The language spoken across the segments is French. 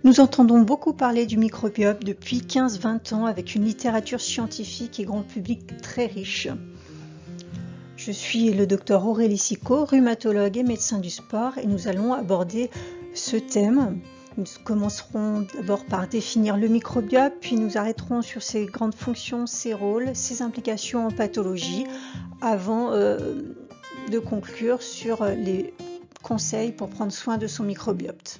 Nous entendons beaucoup parler du microbiote depuis 15-20 ans avec une littérature scientifique et grand public très riche. Je suis le docteur Aurélie Sicot, rhumatologue et médecin du sport, et nous allons aborder ce thème. Nous commencerons d'abord par définir le microbiote, puis nous arrêterons sur ses grandes fonctions, ses rôles, ses implications en pathologie, avant de conclure sur les conseils pour prendre soin de son microbiote.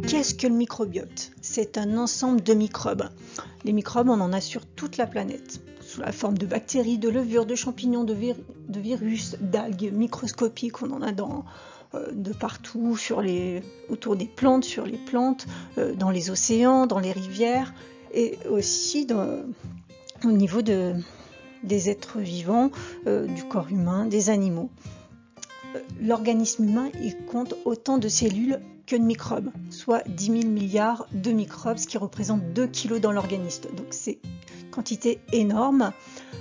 Qu'est-ce que le microbiote? C'est un ensemble de microbes. Les microbes, on en a sur toute la planète, sous la forme de bactéries, de levures, de champignons, de virus, d'algues microscopiques. On en a de partout, autour des plantes, sur les plantes, dans les océans, dans les rivières, et aussi au niveau des êtres vivants, du corps humain, des animaux. L'organisme humain, il compte autant de cellules que de microbes, soit 10 000 milliards de microbes, ce qui représente 2 kg dans l'organisme. Donc c'est une quantité énorme,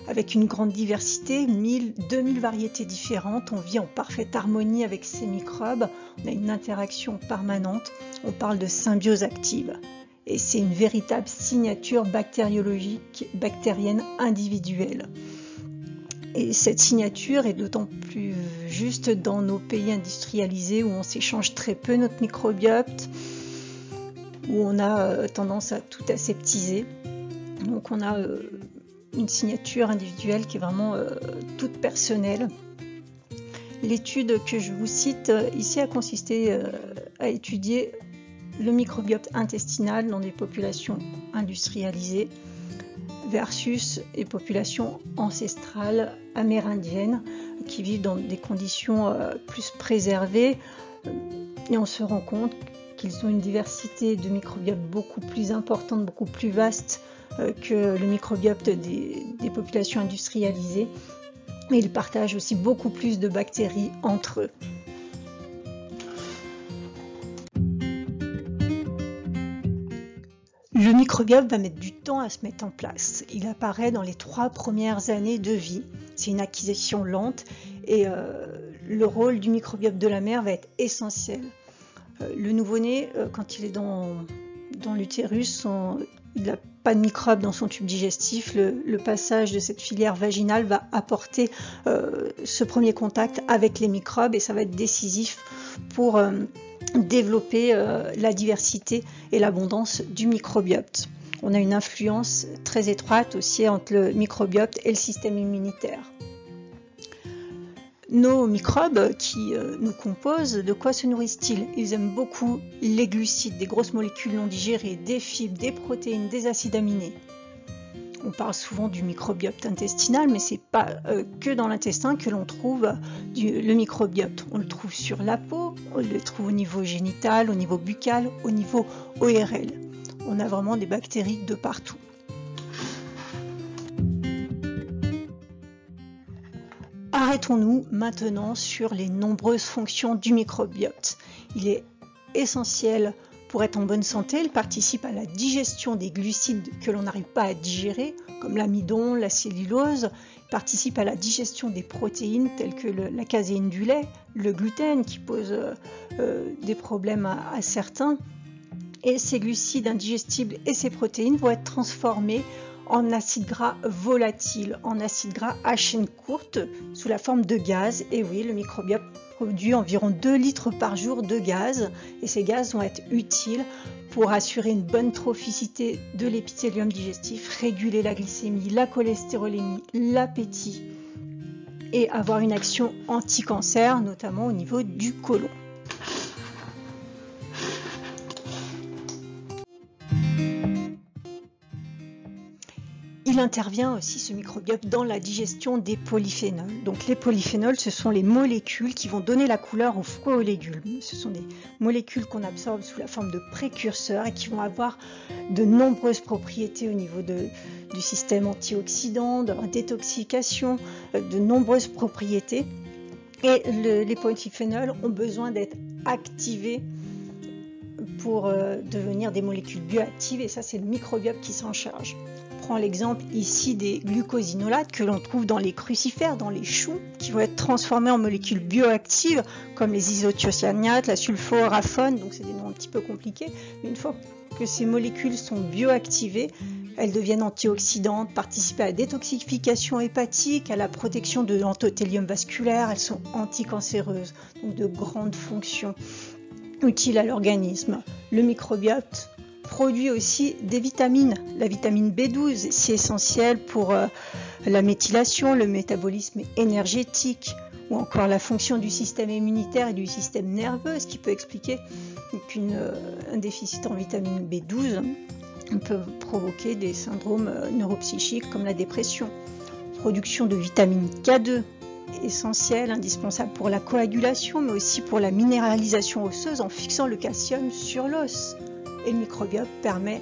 avec une grande diversité, 2000 variétés différentes. On vit en parfaite harmonie avec ces microbes, on a une interaction permanente, on parle de symbiose active. Et c'est une véritable signature bactériologique, bactérienne individuelle. Et cette signature est d'autant plus juste dans nos pays industrialisés où on s'échange très peu notre microbiote, où on a tendance à tout aseptiser. Donc on a une signature individuelle qui est vraiment toute personnelle. L'étude que je vous cite ici a consisté à étudier le microbiote intestinal dans des populations industrialisées versus les populations ancestrales amérindiennes qui vivent dans des conditions plus préservées, et on se rend compte qu'ils ont une diversité de microbiote beaucoup plus importante, beaucoup plus vaste que le microbiote des populations industrialisées, mais ils partagent aussi beaucoup plus de bactéries entre eux. Le microbiote va mettre du temps à se mettre en place. Il apparaît dans les 3 premières années de vie. C'est une acquisition lente et le rôle du microbiote de la mère va être essentiel. Le nouveau-né, quand il est dans l'utérus, il n'a pas de microbes dans son tube digestif. Le passage de cette filière vaginale va apporter ce premier contact avec les microbes et ça va être décisif pour développer la diversité et l'abondance du microbiote. On a une influence très étroite aussi entre le microbiote et le système immunitaire. Nos microbes qui nous composent, de quoi se nourrissent-ils? Ils aiment beaucoup les glucides, des grosses molécules non digérées, des fibres, des protéines, des acides aminés. On parle souvent du microbiote intestinal, mais ce n'est pas que dans l'intestin que l'on trouve le microbiote. On le trouve sur la peau, on le trouve au niveau génital, au niveau buccal, au niveau ORL. On a vraiment des bactéries de partout. Arrêtons-nous maintenant sur les nombreuses fonctions du microbiote. Il est essentiel pour être en bonne santé. Il participe à la digestion des glucides que l'on n'arrive pas à digérer, comme l'amidon, la cellulose. Il participe à la digestion des protéines telles que la caséine du lait, le gluten qui pose des problèmes à certains. Et ces glucides indigestibles et ces protéines vont être transformés en acides gras volatiles, en acides gras à chaîne courte sous la forme de gaz. Et oui, le microbiote produit environ 2 litres par jour de gaz et ces gaz vont être utiles pour assurer une bonne trophicité de l'épithélium digestif, réguler la glycémie, la cholestérolémie, l'appétit et avoir une action anti-cancer, notamment au niveau du côlon. Il intervient aussi, ce microbiote, dans la digestion des polyphénols. Donc les polyphénols, ce sont les molécules qui vont donner la couleur aux fruits et aux légumes. Ce sont des molécules qu'on absorbe sous la forme de précurseurs et qui vont avoir de nombreuses propriétés au niveau du système antioxydant, de la détoxification, de nombreuses propriétés. Et les polyphénols ont besoin d'être activés pour devenir des molécules bioactives, et ça c'est le microbiote qui s'en charge. prend l'exemple ici des glucosinolates que l'on trouve dans les crucifères, dans les choux, qui vont être transformés en molécules bioactives comme les isothiocyanates, la sulforafone, donc c'est des noms un petit peu compliqués, mais une fois que ces molécules sont bioactivées, elles deviennent antioxydantes, participent à la détoxification hépatique, à la protection de l'endothélium vasculaire, elles sont anticancéreuses, donc de grandes fonctions utiles à l'organisme. Le microbiote produit aussi des vitamines, la vitamine B12, c'est essentiel pour la méthylation, le métabolisme énergétique, ou encore la fonction du système immunitaire et du système nerveux, ce qui peut expliquer qu'un déficit en vitamine B12 peut provoquer des syndromes neuropsychiques comme la dépression. Production de vitamine K2, essentielle, indispensable pour la coagulation, mais aussi pour la minéralisation osseuse en fixant le calcium sur l'os. Et le microbiote permet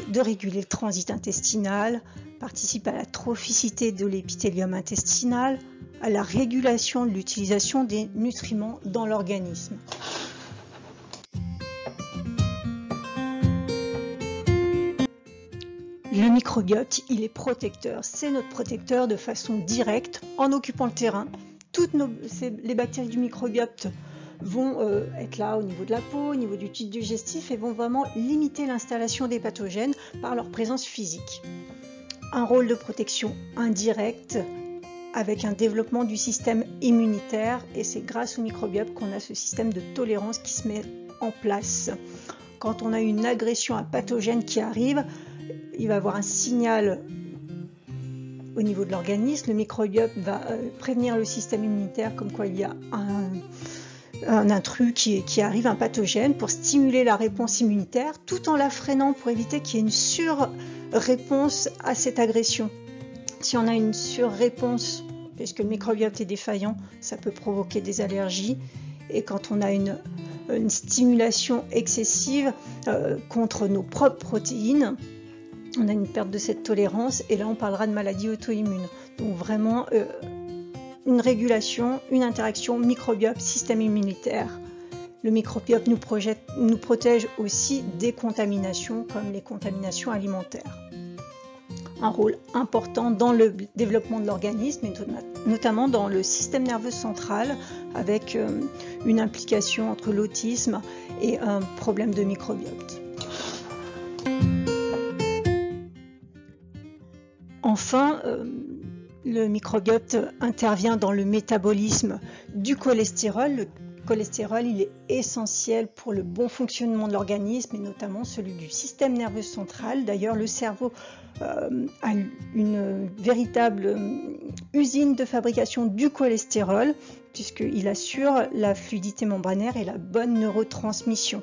de réguler le transit intestinal, participe à la trophicité de l'épithélium intestinal, à la régulation de l'utilisation des nutriments dans l'organisme. Le microbiote, il est protecteur. C'est notre protecteur de façon directe en occupant le terrain. Les bactéries du microbiote vont être là au niveau de la peau, au niveau du tube digestif et vont vraiment limiter l'installation des pathogènes par leur présence physique. Un rôle de protection indirect avec un développement du système immunitaire et c'est grâce au microbiote qu'on a ce système de tolérance qui se met en place. Quand on a une agression, un pathogène qui arrive, il va avoir un signal au niveau de l'organisme. Le microbiote va prévenir le système immunitaire comme quoi il y a un intrus qui arrive, un pathogène, pour stimuler la réponse immunitaire tout en la freinant pour éviter qu'il y ait une surréponse à cette agression. Si on a une surréponse, puisque le microbiote est défaillant, ça peut provoquer des allergies. Et quand on a une stimulation excessive contre nos propres protéines, on a une perte de cette tolérance et là on parlera de maladie auto-immune. Donc vraiment une régulation, une interaction microbiote-système immunitaire. Le microbiote nous protège aussi des contaminations comme les contaminations alimentaires. Un rôle important dans le développement de l'organisme et notamment dans le système nerveux central avec une implication entre l'autisme et un problème de microbiote. Enfin, le microbiote intervient dans le métabolisme du cholestérol. Le cholestérol, il est essentiel pour le bon fonctionnement de l'organisme et notamment celui du système nerveux central. D'ailleurs, le cerveau a une véritable usine de fabrication du cholestérol puisqu'il assure la fluidité membranaire et la bonne neurotransmission.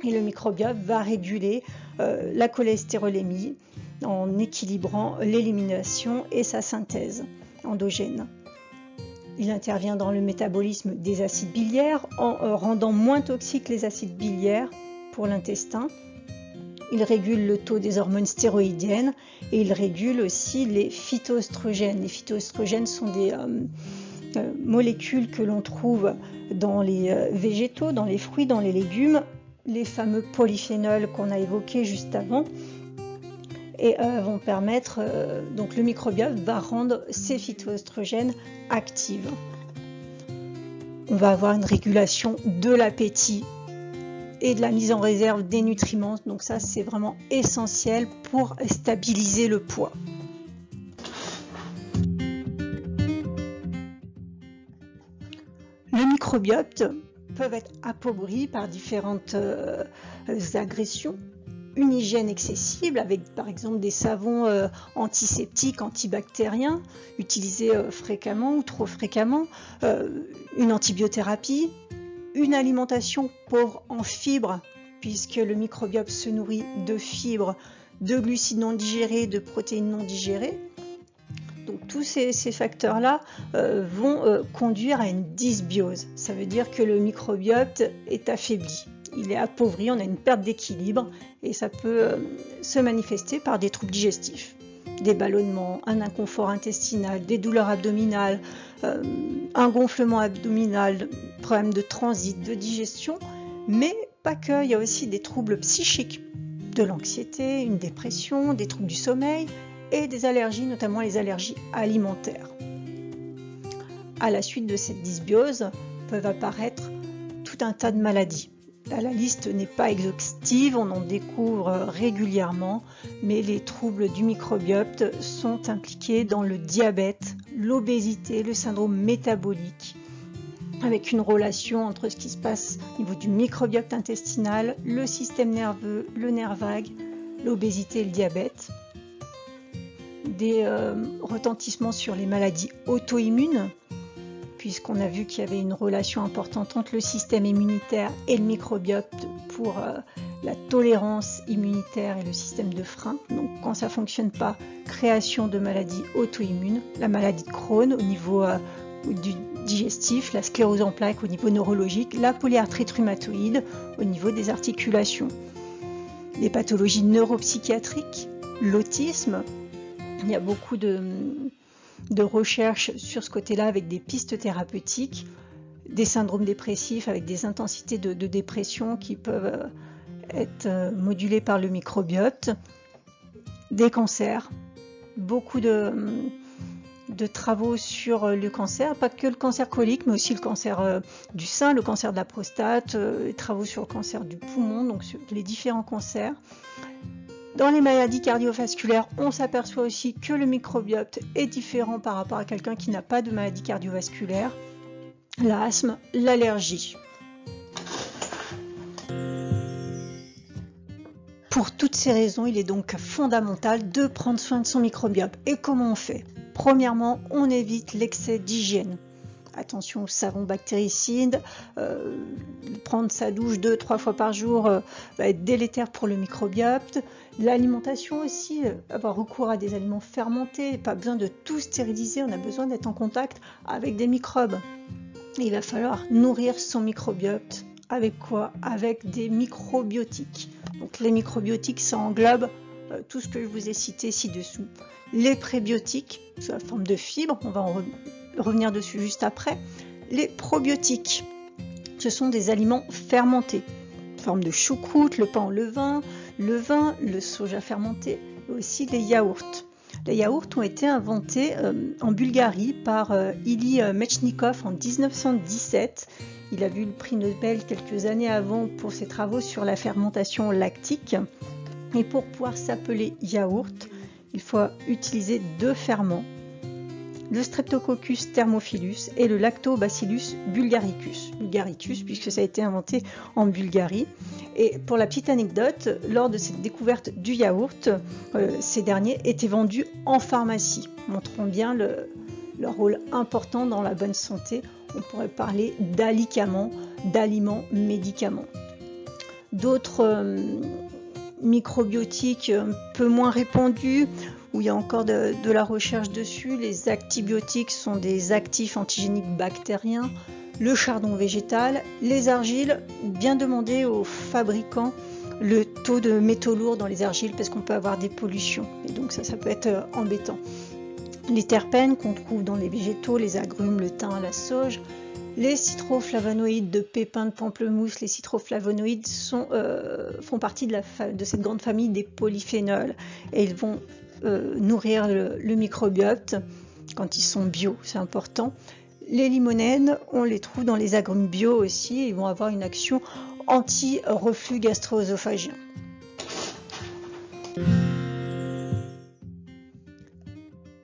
Et le microbiote va réguler la cholestérolémie en équilibrant l'élimination et sa synthèse endogène. Il intervient dans le métabolisme des acides biliaires en rendant moins toxiques les acides biliaires pour l'intestin. Il régule le taux des hormones stéroïdiennes et il régule aussi les phytoestrogènes. Les phytoestrogènes sont des molécules que l'on trouve dans les végétaux, dans les fruits, dans les légumes, les fameux polyphénols qu'on a évoqués juste avant. Et vont permettre, donc le microbiote va rendre ces phytoestrogènes actifs. On va avoir une régulation de l'appétit et de la mise en réserve des nutriments. Donc ça, c'est vraiment essentiel pour stabiliser le poids. Le microbiote peut être appauvri par différentes agressions. Une hygiène excessive avec par exemple des savons antiseptiques, antibactériens utilisés fréquemment ou trop fréquemment, une antibiothérapie, une alimentation pauvre en fibres puisque le microbiote se nourrit de fibres, de glucides non digérés, de protéines non digérées. Donc tous ces facteurs-là vont conduire à une dysbiose. Ça veut dire que le microbiote est affaibli. Il est appauvri, on a une perte d'équilibre et ça peut se manifester par des troubles digestifs, des ballonnements, un inconfort intestinal, des douleurs abdominales, un gonflement abdominal, problème de transit, de digestion, mais pas que, il y a aussi des troubles psychiques de l'anxiété, une dépression, des troubles du sommeil et des allergies, notamment les allergies alimentaires. À la suite de cette dysbiose, peuvent apparaître tout un tas de maladies. Là, la liste n'est pas exhaustive, on en découvre régulièrement, mais les troubles du microbiote sont impliqués dans le diabète, l'obésité, le syndrome métabolique, avec une relation entre ce qui se passe au niveau du microbiote intestinal, le système nerveux, le nerf vague, l'obésité et le diabète. Des retentissements sur les maladies auto-immunes, puisqu'on a vu qu'il y avait une relation importante entre le système immunitaire et le microbiote pour la tolérance immunitaire et le système de frein. Donc quand ça ne fonctionne pas, création de maladies auto-immunes, la maladie de Crohn au niveau du digestif, la sclérose en plaques au niveau neurologique, la polyarthrite rhumatoïde au niveau des articulations, les pathologies neuropsychiatriques, l'autisme. Il y a beaucoup de recherches sur ce côté-là avec des pistes thérapeutiques, des syndromes dépressifs avec des intensités de dépression qui peuvent être modulées par le microbiote, des cancers, beaucoup de travaux sur le cancer, pas que le cancer colique, mais aussi le cancer du sein, le cancer de la prostate, des travaux sur le cancer du poumon, donc sur les différents cancers. Dans les maladies cardiovasculaires, on s'aperçoit aussi que le microbiote est différent par rapport à quelqu'un qui n'a pas de maladie cardiovasculaire, l'asthme, l'allergie. Pour toutes ces raisons, il est donc fondamental de prendre soin de son microbiote. Et comment on fait ? Premièrement, on évite l'excès d'hygiène. Attention aux savons bactéricides, prendre sa douche 2-3 fois par jour va être délétère pour le microbiote. L'alimentation aussi, avoir recours à des aliments fermentés, pas besoin de tout stériliser, on a besoin d'être en contact avec des microbes. Et il va falloir nourrir son microbiote. Avec quoi ? Avec des microbiotiques. Donc les microbiotiques, ça englobe tout ce que je vous ai cité ci-dessous. Les prébiotiques, sous la forme de fibres, on va en revenir dessus juste après. Les probiotiques, ce sont des aliments fermentés, en forme de choucroute, le pain en levain, le vin, le soja fermenté, et aussi les yaourts. Les yaourts ont été inventés en Bulgarie par Ilya Mechnikov en 1917. Il a eu le prix Nobel quelques années avant pour ses travaux sur la fermentation lactique. Et pour pouvoir s'appeler yaourt, il faut utiliser 2 ferments, le Streptococcus thermophilus et le Lactobacillus bulgaricus. Bulgaricus, puisque ça a été inventé en Bulgarie. Et pour la petite anecdote, lors de cette découverte du yaourt, ces derniers étaient vendus en pharmacie, montrant bien leur rôle important dans la bonne santé. On pourrait parler d'alicaments, d'aliments médicaments. D'autres microbiotiques un peu moins répandus, où il y a encore de la recherche dessus. Les actibiotiques sont des actifs antigéniques bactériens, le chardon végétal, les argiles, bien demander aux fabricants le taux de métaux lourds dans les argiles parce qu'on peut avoir des pollutions et donc ça peut être embêtant. Les terpènes qu'on trouve dans les végétaux, les agrumes, le thym, la sauge, les citroflavonoïdes de pépins de pamplemousse, les citroflavonoïdes font partie de cette grande famille des polyphénols et ils vont nourrir le microbiote quand ils sont bio, c'est important. Les limonènes, on les trouve dans les agrumes bio aussi, ils vont avoir une action anti-reflux gastro-œsophagien.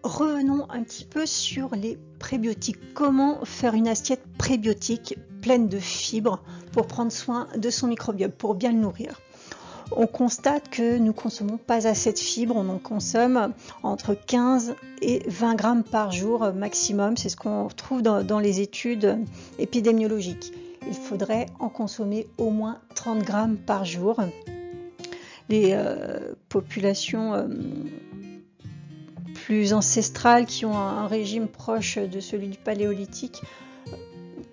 Revenons un petit peu sur les prébiotiques. Comment faire une assiette prébiotique pleine de fibres pour prendre soin de son microbiote, pour bien le nourrir ? On constate que nous ne consommons pas assez de fibres, on en consomme entre 15 et 20 grammes par jour maximum, c'est ce qu'on trouve dans les études épidémiologiques. Il faudrait en consommer au moins 30 grammes par jour. Les populations plus ancestrales qui ont un régime proche de celui du paléolithique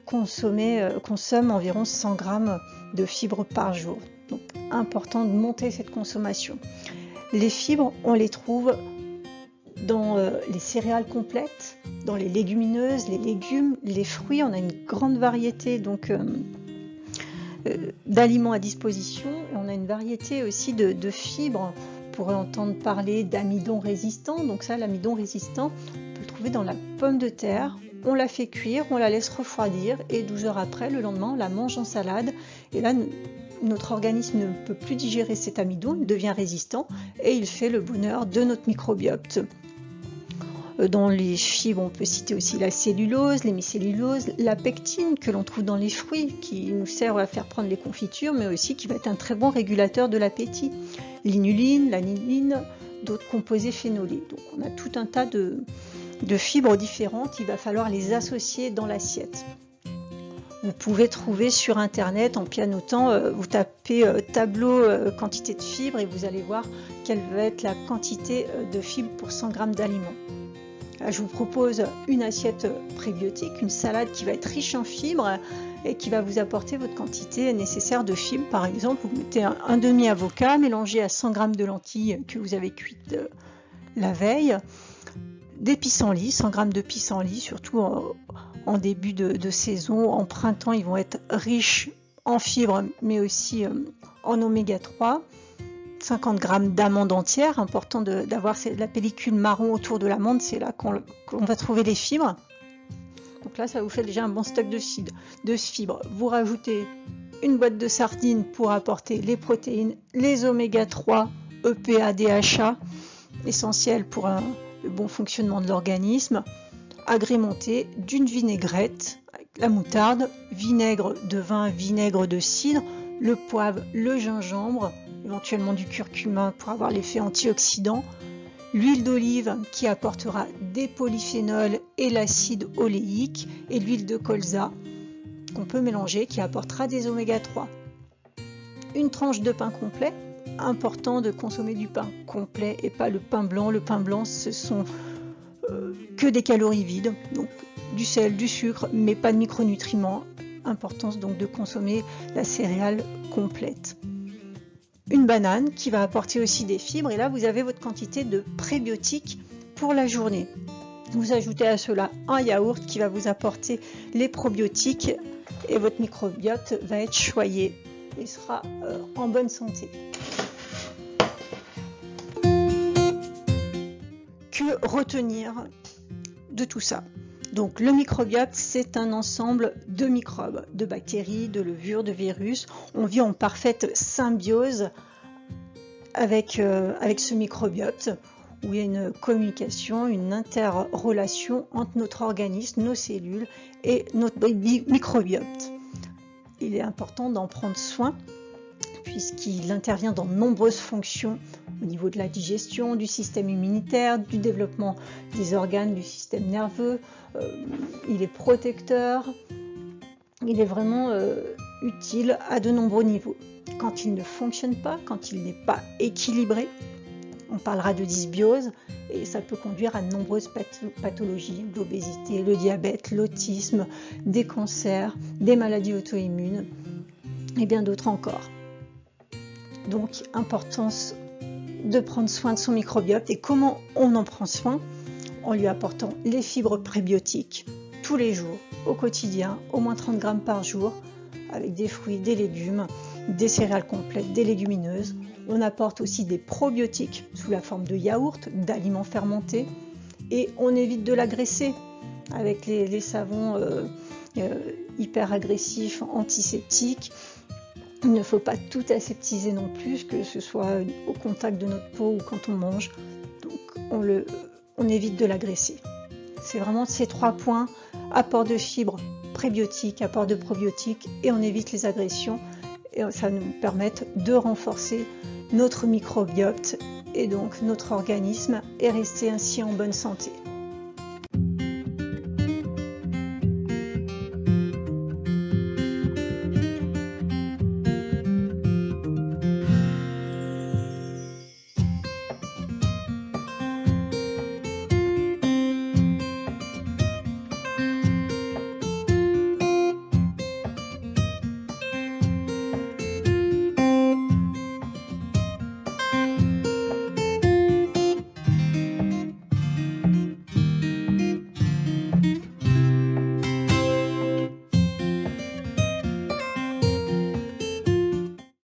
consomment environ 100 grammes de fibres par jour. Donc, important de monter cette consommation. Les fibres, on les trouve dans les céréales complètes, dans les légumineuses, les légumes, les fruits. On a une grande variété donc d'aliments à disposition. Et on a une variété aussi de fibres. On pourrait entendre parler d'amidon résistant. Donc ça, l'amidon résistant, on peut le trouver dans la pomme de terre. On la fait cuire, on la laisse refroidir et 12 heures après, le lendemain, on la mange en salade. Et là, notre organisme ne peut plus digérer cet amidon, il devient résistant et il fait le bonheur de notre microbiote. Dans les fibres, on peut citer aussi la cellulose, l'hémicellulose, la pectine que l'on trouve dans les fruits, qui nous sert à faire prendre les confitures, mais aussi qui va être un très bon régulateur de l'appétit. L'inuline, l'aniline, d'autres composés phénolés. Donc on a tout un tas de fibres différentes, il va falloir les associer dans l'assiette. Vous pouvez trouver sur internet en pianotant, vous tapez tableau quantité de fibres et vous allez voir quelle va être la quantité de fibres pour 100 g d'aliments. Je vous propose une assiette prébiotique, une salade qui va être riche en fibres et qui va vous apporter votre quantité nécessaire de fibres. Par exemple, vous mettez un demi-avocat mélangé à 100 g de lentilles que vous avez cuites la veille, des pissenlits, 100 g de pissenlits, surtout en début de saison. En printemps, ils vont être riches en fibres, mais aussi en oméga 3. 50 g d'amandes entières, important d'avoir la pellicule marron autour de l'amande, c'est là qu'on va trouver les fibres. Donc là, ça vous fait déjà un bon stock de fibres. Vous rajoutez une boîte de sardines pour apporter les protéines, les oméga 3, EPA, DHA, essentiels pour le bon fonctionnement de l'organisme, agrémenté d'une vinaigrette, avec la moutarde, vinaigre de vin, vinaigre de cidre, le poivre, le gingembre, éventuellement du curcuma pour avoir l'effet antioxydant, l'huile d'olive qui apportera des polyphénols et l'acide oléique, et l'huile de colza qu'on peut mélanger qui apportera des oméga 3. Une tranche de pain complet, important de consommer du pain complet et pas le pain blanc. Le pain blanc, ce sont que des calories vides, donc du sel, du sucre, mais pas de micronutriments. Importance donc de consommer la céréale complète. Une banane qui va apporter aussi des fibres, et là vous avez votre quantité de prébiotiques pour la journée. Vous ajoutez à cela un yaourt qui va vous apporter les probiotiques et votre microbiote va être choyé et sera en bonne santé. Que retenir de tout ça? Donc le microbiote, c'est un ensemble de microbes, de bactéries, de levures, de virus. On vit en parfaite symbiose avec ce microbiote, où il y a une communication, une interrelation entre notre organisme, nos cellules et notre microbiote. Il est important d'en prendre soin, puisqu'il intervient dans de nombreuses fonctions au niveau de la digestion, du système immunitaire, du développement des organes, du système nerveux. Il est protecteur, il est vraiment utile à de nombreux niveaux. Quand il ne fonctionne pas, quand il n'est pas équilibré, on parlera de dysbiose et ça peut conduire à de nombreuses pathologies, l'obésité, le diabète, l'autisme, des cancers, des maladies auto-immunes et bien d'autres encore. Donc, importance de prendre soin de son microbiote. Et comment on en prend soin? En lui apportant les fibres prébiotiques tous les jours, au quotidien, au moins 30 g par jour, avec des fruits, des légumes, des céréales complètes, des légumineuses. On apporte aussi des probiotiques sous la forme de yaourt, d'aliments fermentés, et on évite de l'agraisser avec les savons hyper agressifs, antiseptiques. Il ne faut pas tout aseptiser non plus, que ce soit au contact de notre peau ou quand on mange. Donc on évite de l'agresser. C'est vraiment ces 3 points, apport de fibres, prébiotiques, apport de probiotiques, et on évite les agressions. Et ça nous permet de renforcer notre microbiote et donc notre organisme et rester ainsi en bonne santé.